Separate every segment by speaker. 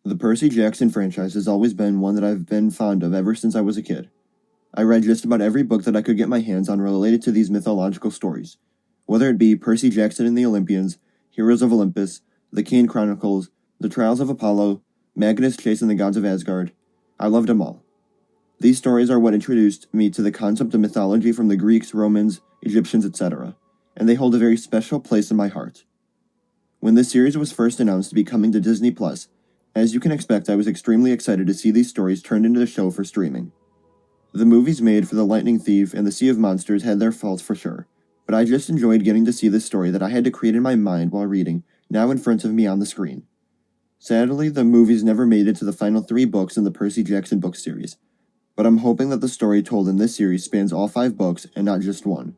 Speaker 1: The Percy Jackson franchise has always been one that I've been fond of ever since I was a kid. I read just about every book that I could get my hands on related to these mythological stories, whether it be Percy Jackson and the Olympians, Heroes of Olympus, the Kane Chronicles, the Trials of Apollo, Magnus chasing the gods of Asgard. I loved them all. These stories are what introduced me to the concept of mythology from the Greeks, Romans, Egyptians, etc., and they hold a very special place in my heart. When this series was first announced to be coming to Disney+, as you can expect, I was extremely excited to see these stories turned into a show for streaming. The movies made for The Lightning Thief and The Sea of Monsters had their faults for sure, but I just enjoyed getting to see this story that I had to create in my mind while reading, now in front of me on the screen. Sadly, the movies never made it to the final 3 books in the Percy Jackson book series, but I'm hoping that the story told in this series spans all 5 books and not just one.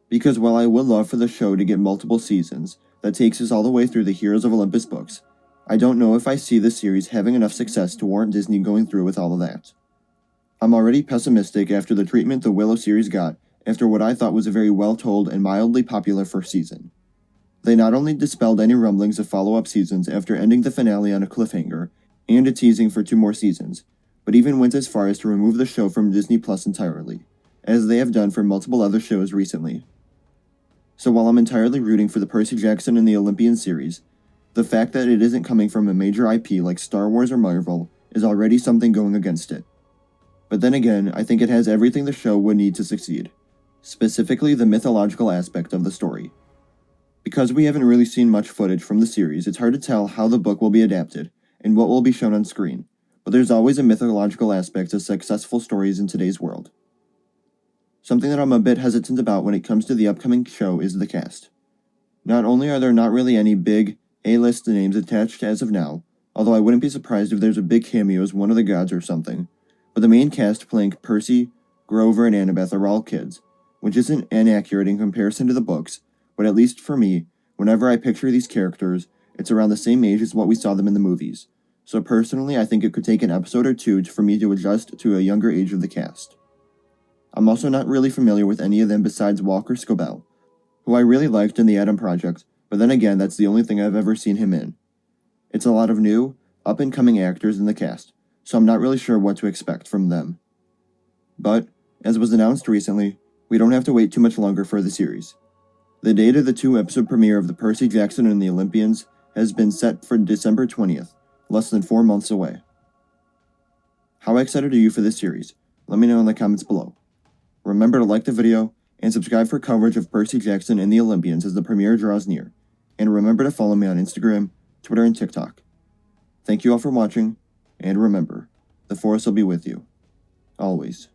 Speaker 1: Because while I would love for the show to get multiple seasons, that takes us all the way through the Heroes of Olympus books, I don't know if I see this series having enough success to warrant Disney going through with all of that. I'm already pessimistic after the treatment the Willow series got after what I thought was a very well-told and mildly popular first season. They not only dispelled any rumblings of follow-up seasons after ending the finale on a cliffhanger and a teasing for 2 more seasons, but even went as far as to remove the show from Disney Plus entirely, as they have done for multiple other shows recently. So while I'm entirely rooting for the Percy Jackson and the Olympian series, the fact that it isn't coming from a major IP like Star Wars or Marvel is already something going against it. But then again, I think it has everything the show would need to succeed, specifically the mythological aspect of the story. Because we haven't really seen much footage from the series, it's hard to tell how the book will be adapted and what will be shown on screen, but there's always a mythological aspect to successful stories in today's world. Something that I'm a bit hesitant about when it comes to the upcoming show is the cast. Not only are there not really any big A-list names attached as of now, although I wouldn't be surprised if there's a big cameo as one of the gods or something, but the main cast playing Percy, Grover, and Annabeth are all kids, which isn't inaccurate in comparison to the books, but at least for me, whenever I picture these characters, it's around the same age as what we saw them in the movies. So personally, I think it could take an episode or 2 for me to adjust to a younger age of the cast. I'm also not really familiar with any of them besides Walker Scobell, who I really liked in the Adam Project, but then again, that's the only thing I've ever seen him in. It's a lot of new, up-and-coming actors in the cast, so I'm not really sure what to expect from them. But, as was announced recently, we don't have to wait too much longer for the series. The date of the 2-episode premiere of the Percy Jackson and the Olympians has been set for December 20th, less than 4 months away. How excited are you for this series? Let me know in the comments below. Remember to like the video, and subscribe for coverage of Percy Jackson and the Olympians as the premiere draws near, and remember to follow me on Instagram, Twitter, and TikTok. Thank you all for watching, and remember, the Force will be with you. Always.